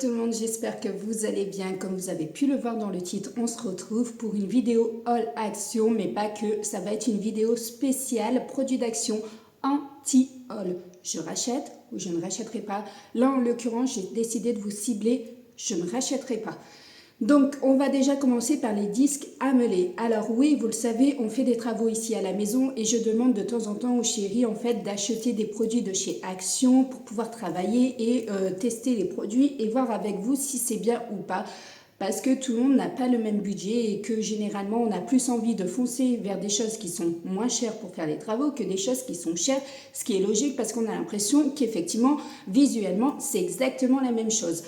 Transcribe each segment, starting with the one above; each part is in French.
tout le monde, j'espère que vous allez bien. Comme vous avez pu le voir dans le titre, on se retrouve pour une vidéo all action, mais pas que, ça va être une vidéo spéciale produit d'action anti-haul. Je rachète ou je ne rachèterai pas. Là en l'occurrence, j'ai décidé de vous cibler, je ne rachèterai pas. Donc, on va déjà commencer par les disques AMELE. Alors oui, vous le savez, on fait des travaux ici à la maison et je demande de temps en temps aux chéris en fait d'acheter des produits de chez Action pour pouvoir travailler et tester les produits et voir avec vous si c'est bien ou pas. Parce que tout le monde n'a pas le même budget et que généralement on a plus envie de foncer vers des choses qui sont moins chères pour faire les travaux que des choses qui sont chères, ce qui est logique parce qu'on a l'impression qu'effectivement, visuellement, c'est exactement la même chose.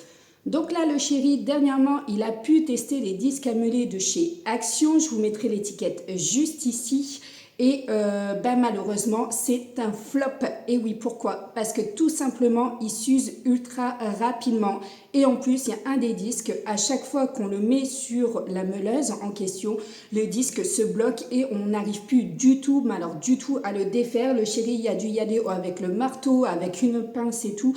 Donc là, le chéri, dernièrement, il a pu tester les disques AMELE de chez Action. Je vous mettrai l'étiquette juste ici. Et malheureusement, c'est un flop. Et oui, pourquoi? Parce que tout simplement, il s'use ultra rapidement. Et en plus, il y a un des disques, à chaque fois qu'on le met sur la meuleuse en question, le disque se bloque et on n'arrive plus du tout, mais alors du tout, à le défaire. Le chéri, il a dû y aller avec le marteau, avec une pince et tout,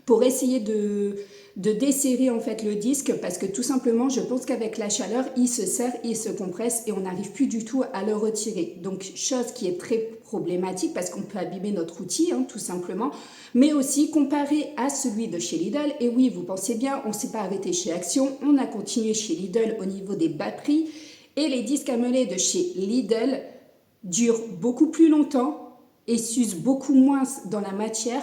pour essayer de desserrer en fait le disque parce que tout simplement je pense qu'avec la chaleur il se serre, il se compresse et on n'arrive plus du tout à le retirer. Donc chose qui est très problématique parce qu'on peut abîmer notre outil tout simplement, mais aussi comparé à celui de chez Lidl. Et oui, vous pensez bien, on ne s'est pas arrêté chez Action, on a continué chez Lidl au niveau des batteries et les disques AMELE de chez Lidl durent beaucoup plus longtemps et s'usent beaucoup moins dans la matière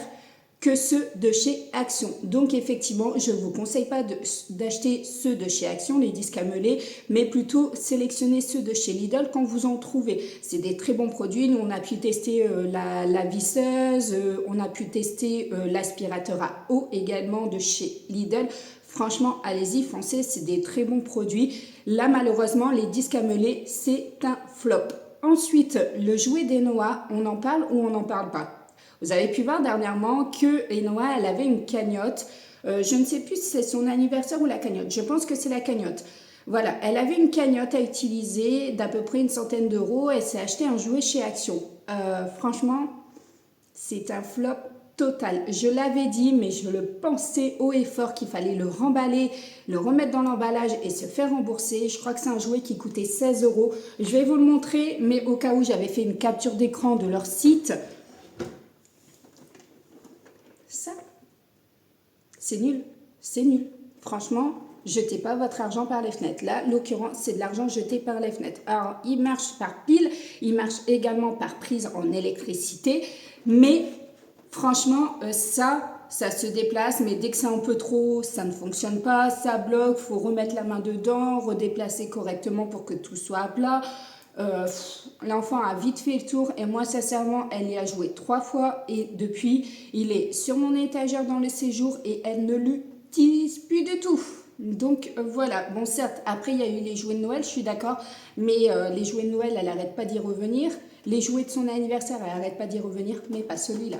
que ceux de chez Action. Donc effectivement, je ne vous conseille pas d'acheter ceux de chez Action, les disques AMELE, mais plutôt sélectionner ceux de chez Lidl quand vous en trouvez. C'est des très bons produits. Nous, on a pu tester la visseuse, on a pu tester l'aspirateur à eau également de chez Lidl. Franchement, allez-y, foncez, c'est des très bons produits. Là, malheureusement, les disques AMELE, c'est un flop. Ensuite, le jouet d'Enoa, on en parle ou on n'en parle pas? Vous avez pu voir dernièrement que Enoa, elle avait une cagnotte. Je ne sais plus si c'est son anniversaire ou la cagnotte. Je pense que c'est la cagnotte. Voilà, elle avait une cagnotte à utiliser d'à peu près une centaine d'euros. Elle s'est acheté un jouet chez Action. Franchement, c'est un flop total. Je l'avais dit, mais je le pensais haut et fort qu'il fallait le remballer, le remettre dans l'emballage et se faire rembourser. Je crois que c'est un jouet qui coûtait 16 euros. Je vais vous le montrer, mais au cas où j'avais fait une capture d'écran de leur site. Ça, c'est nul, c'est nul. Franchement, jetez pas votre argent par les fenêtres. Là, l'occurrence, c'est de l'argent jeté par les fenêtres. Alors, il marche par pile, il marche également par prise en électricité, mais franchement, ça se déplace, mais dès que c'est un peu trop, ça ne fonctionne pas, ça bloque, il faut remettre la main dedans, redéplacer correctement pour que tout soit à plat. L'enfant a vite fait le tour et moi sincèrement elle y a joué 3 fois et depuis il est sur mon étagère dans le séjour et elle ne l'utilise plus du tout. Donc voilà, bon certes après il y a eu les jouets de Noël, je suis d'accord, mais les jouets de Noël elle n'arrête pas d'y revenir, les jouets de son anniversaire elle n'arrête pas d'y revenir, mais pas celui-là.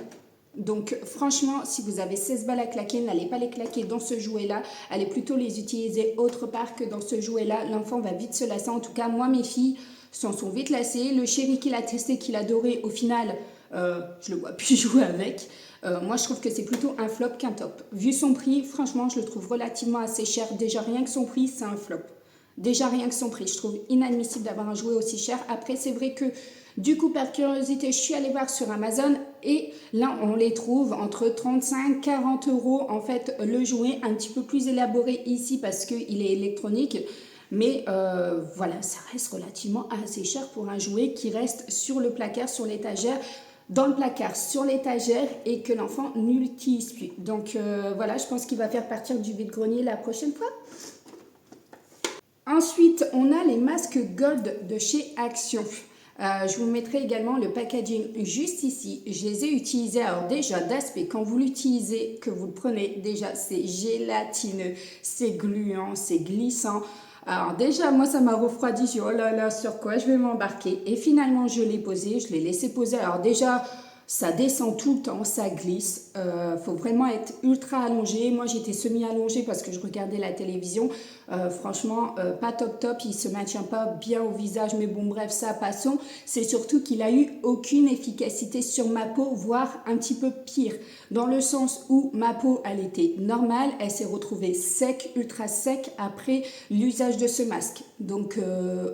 Donc franchement, si vous avez 16 balles à claquer, n'allez pas les claquer dans ce jouet-là. Allez plutôt les utiliser autre part que dans ce jouet-là. L'enfant va vite se lasser. En tout cas, moi, mes filles s'en sont vite lassées. Le chéri qui l'a testé, qui l'a adoré, au final, je le vois plus jouer avec. Moi, je trouve que c'est plutôt un flop qu'un top. Vu son prix, franchement, je le trouve relativement assez cher. Déjà, rien que son prix, c'est un flop. Déjà, rien que son prix. Je trouve inadmissible d'avoir un jouet aussi cher. Après, c'est vrai que du coup, par curiosité, je suis allée voir sur Amazon et là, on les trouve entre 35 et 40 euros. En fait, le jouet un petit peu plus élaboré ici parce qu'il est électronique. Mais voilà, ça reste relativement assez cher pour un jouet qui reste sur le placard, sur l'étagère, dans le placard, sur l'étagère et que l'enfant n'utilise plus. Donc voilà, je pense qu'il va faire partir du vide-grenier la prochaine fois. Ensuite, on a les masques Gold de chez Action. Je vous mettrai également le packaging juste ici. Je les ai utilisés. Alors déjà, d'aspect, quand vous l'utilisez, que vous le prenez, déjà, c'est gélatineux, c'est gluant, c'est glissant. Alors déjà, moi, ça m'a refroidi. Je dis, oh là là, sur quoi je vais m'embarquer? Et finalement, je l'ai posé, je l'ai laissé poser. Alors déjà, Ça descend tout le temps, ça glisse. Faut vraiment être ultra allongé. Moi, j'étais semi-allongée parce que je regardais la télévision. Franchement, pas top top. Il se maintient pas bien au visage. Mais bon, bref, ça, passons. C'est surtout qu'il a eu aucune efficacité sur ma peau, voire un petit peu pire. Dans le sens où ma peau, elle était normale. Elle s'est retrouvée sec, ultra sec après l'usage de ce masque. Donc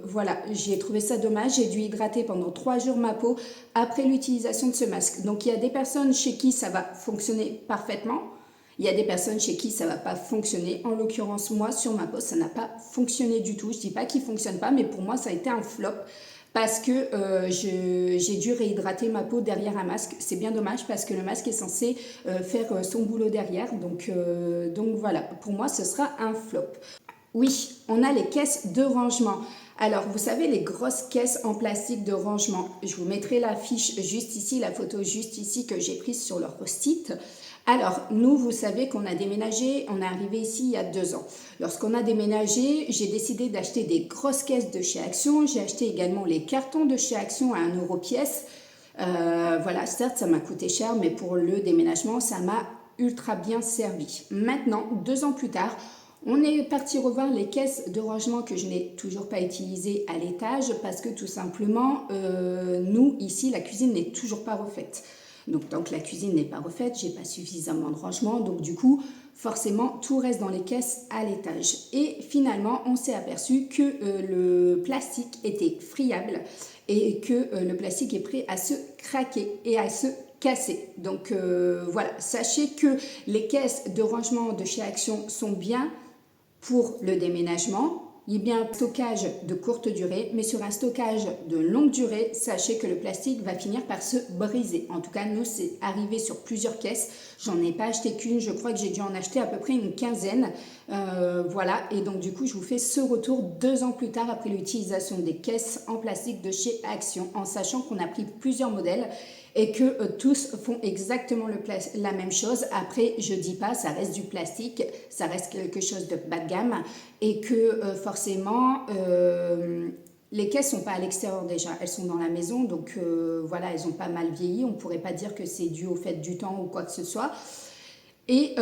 voilà, j'ai trouvé ça dommage. J'ai dû hydrater pendant 3 jours ma peau après l'utilisation de ce masque. Donc il y a des personnes chez qui ça va fonctionner parfaitement. Il y a des personnes chez qui ça ne va pas fonctionner. En l'occurrence, moi, sur ma peau, ça n'a pas fonctionné du tout. Je ne dis pas qu'il ne fonctionne pas, mais pour moi, ça a été un flop parce que j'ai dû réhydrater ma peau derrière un masque. C'est bien dommage parce que le masque est censé faire son boulot derrière. Donc voilà, pour moi, ce sera un flop. Oui, on a les caisses de rangement. Alors, vous savez, les grosses caisses en plastique de rangement. Je vous mettrai la fiche juste ici, la photo juste ici que j'ai prise sur leur post-it. Alors, nous, vous savez qu'on a déménagé, on est arrivé ici il y a 2 ans. Lorsqu'on a déménagé, j'ai décidé d'acheter des grosses caisses de chez Action. J'ai acheté également les cartons de chez Action à 1 euro pièce. Voilà, certes, ça m'a coûté cher, mais pour le déménagement, ça m'a ultra bien servi. Maintenant, 2 ans plus tard, on est parti revoir les caisses de rangement que je n'ai toujours pas utilisées à l'étage parce que tout simplement, nous, ici, la cuisine n'est toujours pas refaite. Donc, tant que la cuisine n'est pas refaite, j'ai pas suffisamment de rangement. Donc, du coup, forcément, tout reste dans les caisses à l'étage. Et finalement, on s'est aperçu que le plastique était friable et que le plastique est prêt à se craquer et à se casser. Donc, voilà, sachez que les caisses de rangement de chez Action sont bien pour le déménagement. Il y a bien un stockage de courte durée, mais sur un stockage de longue durée, sachez que le plastique va finir par se briser. En tout cas, nous, c'est arrivé sur plusieurs caisses. J'en ai pas acheté qu'une, je crois que j'ai dû en acheter à peu près une quinzaine. Voilà, et donc du coup, je vous fais ce retour 2 ans plus tard après l'utilisation des caisses en plastique de chez Action, en sachant qu'on a pris plusieurs modèles et que tous font exactement la même chose. Après, je dis pas, ça reste du plastique, ça reste quelque chose de bas de gamme et que forcément, les caisses sont pas à l'extérieur déjà, elles sont dans la maison, donc voilà, elles ont pas mal vieilli. On pourrait pas dire que c'est dû au fait du temps ou quoi que ce soit. Et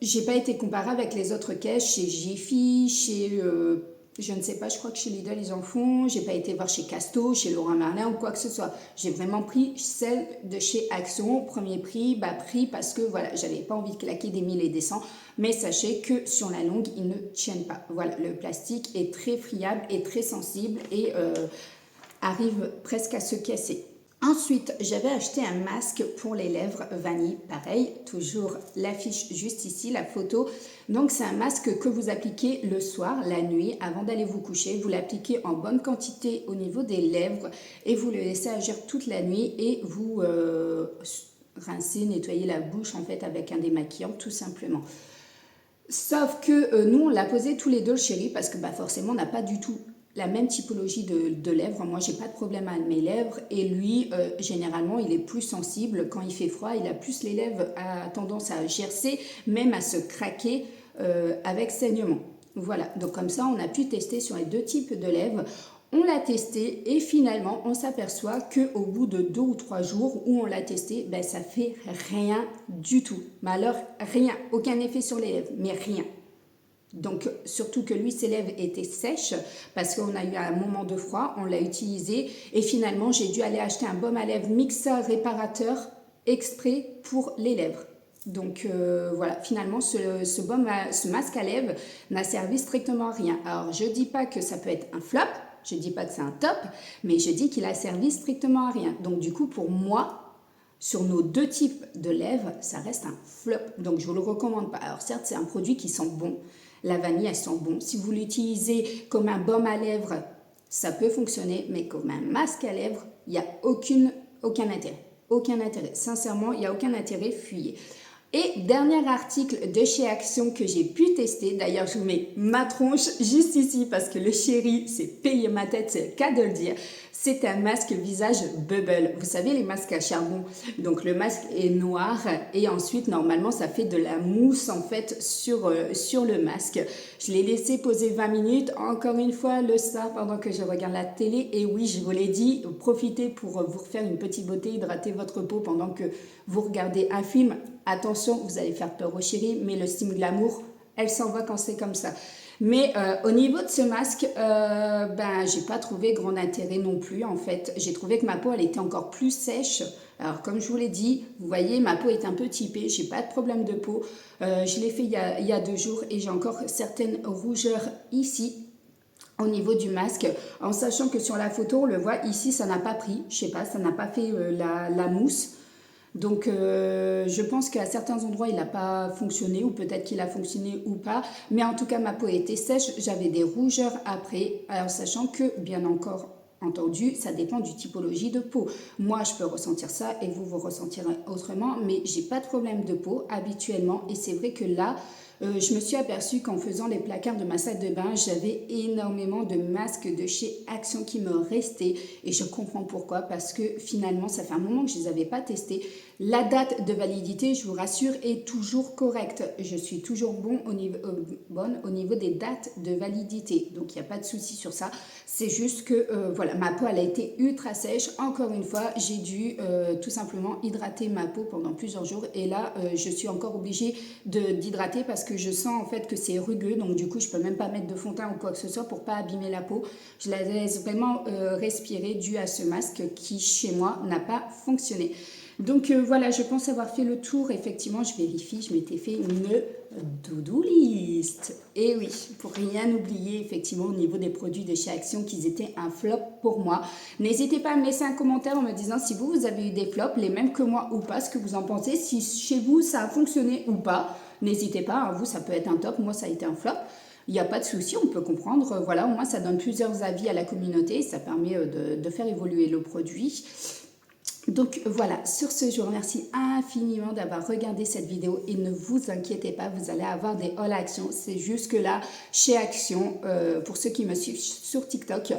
j'ai pas été comparée avec les autres caisses chez Jiffy, chez je ne sais pas, je crois que chez Lidl ils en font. J'ai pas été voir chez Casto, chez Leroy Merlin ou quoi que ce soit. J'ai vraiment pris celle de chez Action, premier prix, bas prix, parce que voilà, j'avais pas envie de claquer des 1000 et des 100. Mais sachez que sur la longue, ils ne tiennent pas. Voilà, le plastique est très friable et très sensible et arrive presque à se casser. Ensuite, j'avais acheté un masque pour les lèvres vanille, pareil, toujours l'affiche juste ici, la photo. Donc c'est un masque que vous appliquez le soir, la nuit, avant d'aller vous coucher. Vous l'appliquez en bonne quantité au niveau des lèvres et vous le laissez agir toute la nuit et vous rincez, nettoyez la bouche en fait avec un démaquillant tout simplement. Sauf que nous on l'a posé tous les deux le chéri parce que forcément on n'a pas du tout la même typologie de lèvres. Moi, j'ai pas de problème avec mes lèvres et lui, généralement, il est plus sensible. Quand il fait froid, il a plus les lèvres à tendance à gercer, même à se craquer avec saignement. Voilà, donc comme ça, on a pu tester sur les 2 types de lèvres. On l'a testé et finalement, on s'aperçoit qu'au bout de 2 ou 3 jours où on l'a testé, ça fait rien du tout. Mais alors, rien, aucun effet sur les lèvres, mais rien. Donc, surtout que lui, ses lèvres étaient sèches parce qu'on a eu un moment de froid, on l'a utilisé et finalement, j'ai dû aller acheter un baume à lèvres mixeur réparateur exprès pour les lèvres. Donc, voilà, finalement, ce masque à lèvres n'a servi strictement à rien. Alors, je ne dis pas que ça peut être un flop, je ne dis pas que c'est un top, mais je dis qu'il a servi strictement à rien. Donc, du coup, pour moi, sur nos 2 types de lèvres, ça reste un flop. Donc, je ne vous le recommande pas. Alors, certes, c'est un produit qui sent bon. La vanille, elle sent bon. Si vous l'utilisez comme un baume à lèvres, ça peut fonctionner, mais comme un masque à lèvres, il n'y a aucun intérêt. Aucun intérêt. Sincèrement, il n'y a aucun intérêt, fuyez. Et dernier article de chez Action que j'ai pu tester, d'ailleurs je vous mets ma tronche juste ici parce que le chéri s'est payé ma tête, c'est le cas de le dire. C'est un masque visage bubble. Vous savez les masques à charbon, donc le masque est noir et ensuite normalement ça fait de la mousse en fait sur le masque. Je l'ai laissé poser 20 minutes, encore une fois le soir pendant que je regarde la télé. Et oui, je vous l'ai dit, profitez pour vous refaire une petite beauté, hydrater votre peau pendant que vous regardez un film. Attention, vous allez faire peur au chéri, mais le style de l'amour, elle s'en va quand c'est comme ça. Mais au niveau de ce masque, j'ai pas trouvé grand intérêt non plus en fait. J'ai trouvé que ma peau elle était encore plus sèche. Alors comme je vous l'ai dit, vous voyez ma peau est un peu typée, j'ai pas de problème de peau. Je l'ai fait il y a 2 jours et j'ai encore certaines rougeurs ici au niveau du masque, en sachant que sur la photo on le voit ici ça n'a pas pris, je sais pas, ça n'a pas fait la mousse. Donc je pense qu'à certains endroits il n'a pas fonctionné ou peut-être qu'il a fonctionné ou pas, mais en tout cas ma peau était sèche, j'avais des rougeurs après, alors sachant que bien encore entendu ça dépend du typologie de peau. Moi je peux ressentir ça et vous ressentirez autrement, mais j'ai pas de problème de peau habituellement et c'est vrai que là je me suis aperçue qu'en faisant les placards de ma salle de bain, j'avais énormément de masques de chez Action qui me restaient et je comprends pourquoi parce que finalement ça fait un moment que je ne les avais pas testés. La date de validité, je vous rassure, est toujours correcte. Je suis toujours bonne au niveau des dates de validité. Donc il n'y a pas de souci sur ça. C'est juste que voilà, ma peau elle a été ultra sèche. Encore une fois, j'ai dû tout simplement hydrater ma peau pendant plusieurs jours. Et là, je suis encore obligée d'hydrater parce que je sens en fait que c'est rugueux. Donc du coup, je ne peux même pas mettre de fond de teint ou quoi que ce soit pour ne pas abîmer la peau. Je la laisse vraiment respirer dû à ce masque qui, chez moi, n'a pas fonctionné. Donc voilà, je pense avoir fait le tour. Effectivement, je vérifie, je m'étais fait une to-do list. Et oui, pour rien oublier, effectivement, au niveau des produits de chez Action, qu'ils étaient un flop pour moi. N'hésitez pas à me laisser un commentaire en me disant si vous avez eu des flops, les mêmes que moi ou pas, ce que vous en pensez, si chez vous ça a fonctionné ou pas. N'hésitez pas, hein, vous, ça peut être un top, moi ça a été un flop. Il n'y a pas de souci, on peut comprendre. Voilà, au moins ça donne plusieurs avis à la communauté, ça permet de faire évoluer le produit. Donc voilà, sur ce, je vous remercie infiniment d'avoir regardé cette vidéo et ne vous inquiétez pas, vous allez avoir des haul Action. C'est juste que là, chez Action, pour ceux qui me suivent sur TikTok,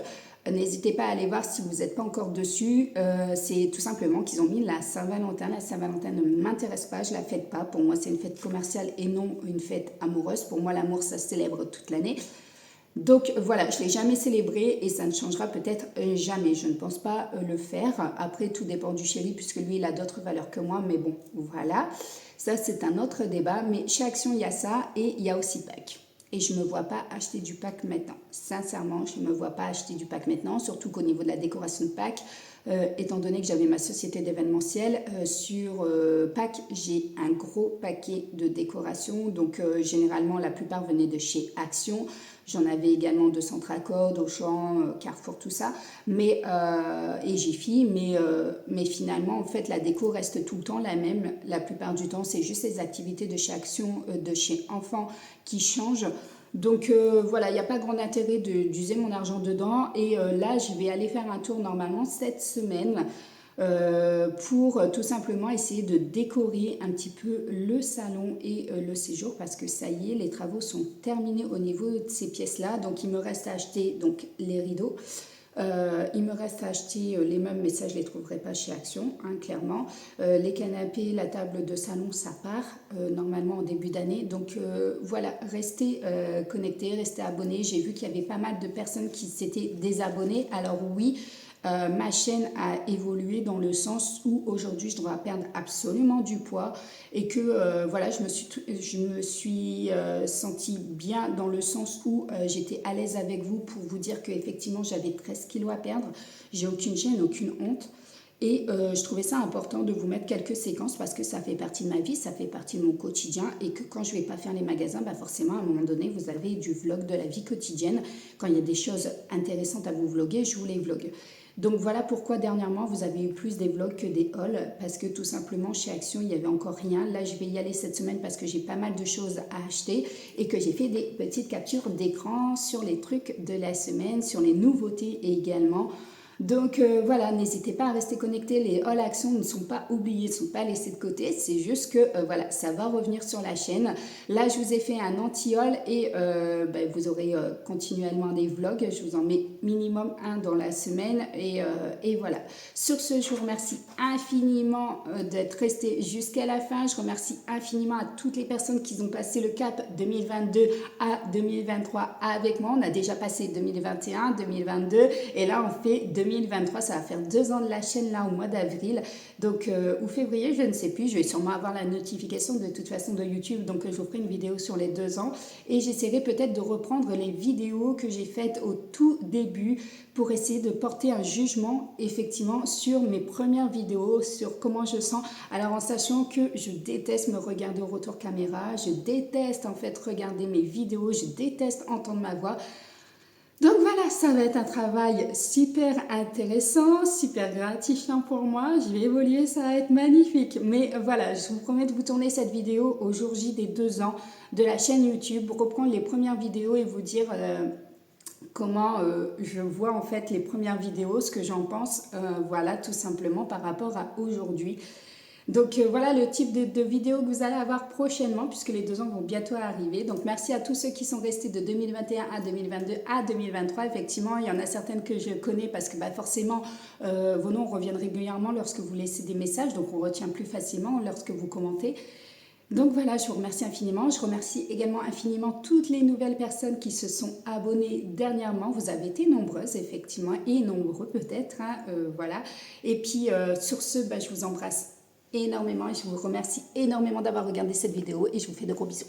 n'hésitez pas à aller voir si vous n'êtes pas encore dessus. C'est tout simplement qu'ils ont mis la Saint-Valentin. La Saint-Valentin ne m'intéresse pas, je ne la fête pas. Pour moi, c'est une fête commerciale et non une fête amoureuse. Pour moi, l'amour, ça se célèbre toute l'année. Donc voilà, je ne l'ai jamais célébré et ça ne changera peut-être jamais. Je ne pense pas le faire. Après, tout dépend du chéri puisque lui, il a d'autres valeurs que moi. Mais bon, voilà. Ça, c'est un autre débat. Mais chez Action, il y a ça et il y a aussi Pâques. Et je ne me vois pas acheter du pack maintenant. Sincèrement, je ne me vois pas acheter du pack maintenant, surtout qu'au niveau de la décoration de Pâques, étant donné que j'avais ma société d'événementiel, sur Pâques, j'ai un gros paquet de décoration. Donc, généralement, la plupart venaient de chez Action. J'en avais également de Centracorde, Auchan, Carrefour, tout ça, mais, et Jiffy, mais finalement, en fait, la déco reste tout le temps la même. La plupart du temps, c'est juste les activités de chez Action, de chez Enfants qui changent. Donc voilà, il n'y a pas grand intérêt d'user mon argent dedans. Et là, je vais aller faire un tour normalement cette semaine pour tout simplement essayer de décorer un petit peu le salon et le séjour parce que ça y est, les travaux sont terminés au niveau de ces pièces-là. Donc il me reste à acheter donc, les rideaux. Il me reste à acheter les meubles, mais ça je ne les trouverai pas chez Action, hein, clairement. Les canapés, la table de salon, ça part normalement en début d'année. Donc voilà, restez connectés, restez abonnés. J'ai vu qu'il y avait pas mal de personnes qui s'étaient désabonnées. Alors oui, ma chaîne a évolué dans le sens où aujourd'hui je dois perdre absolument du poids et que voilà, je me suis sentie bien dans le sens où j'étais à l'aise avec vous pour vous dire qu'effectivement j'avais 13 kilos à perdre. J'ai aucune gêne, aucune honte. Et je trouvais ça important de vous mettre quelques séquences parce que ça fait partie de ma vie, ça fait partie de mon quotidien et que quand je ne vais pas faire les magasins, bah forcément à un moment donné, vous avez du vlog de la vie quotidienne. Quand il y a des choses intéressantes à vous vlogger, je vous les vlog. Donc voilà pourquoi dernièrement vous avez eu plus des vlogs que des hauls parce que tout simplement chez Action il n'y avait encore rien. Là je vais y aller cette semaine parce que j'ai pas mal de choses à acheter et que j'ai fait des petites captures d'écran sur les trucs de la semaine, sur les nouveautés et également Donc voilà, n'hésitez pas à rester connectés, les All Actions ne sont pas oubliés, ne sont pas laissés de côté, c'est juste que voilà, ça va revenir sur la chaîne. Là, je vous ai fait un anti-haul et vous aurez continuellement des vlogs, je vous en mets minimum un dans la semaine et voilà. Sur ce, je vous remercie infiniment d'être restés jusqu'à la fin, je remercie infiniment à toutes les personnes qui ont passé le cap 2022 à 2023 avec moi. On a déjà passé 2021, 2022 et là on fait 2023, ça va faire 2 ans de la chaîne là au mois d'avril, donc ou février, je ne sais plus, je vais sûrement avoir la notification de toute façon de YouTube, donc je vous ferai une vidéo sur les 2 ans et j'essaierai peut-être de reprendre les vidéos que j'ai faites au tout début pour essayer de porter un jugement effectivement sur mes premières vidéos, sur comment je sens, alors en sachant que je déteste me regarder au retour caméra, je déteste en fait regarder mes vidéos, je déteste entendre ma voix. Donc voilà, ça va être un travail super intéressant, super gratifiant pour moi. Je vais évoluer, ça va être magnifique. Mais voilà, je vous promets de vous tourner cette vidéo au jour J des 2 ans de la chaîne YouTube, reprendre les premières vidéos et vous dire comment je vois en fait les premières vidéos, ce que j'en pense, voilà, tout simplement par rapport à aujourd'hui. Donc voilà le type de vidéo que vous allez avoir prochainement puisque les 2 ans vont bientôt arriver. Donc merci à tous ceux qui sont restés de 2021 à 2022 à 2023. Effectivement, il y en a certaines que je connais parce que forcément vos noms reviennent régulièrement lorsque vous laissez des messages. Donc on retient plus facilement lorsque vous commentez. Donc voilà, je vous remercie infiniment. Je remercie également infiniment toutes les nouvelles personnes qui se sont abonnées dernièrement. Vous avez été nombreuses, effectivement, et nombreux peut-être. Hein, voilà. Et puis, sur ce, je vous embrasse énormément et je vous remercie énormément d'avoir regardé cette vidéo et je vous fais de gros bisous.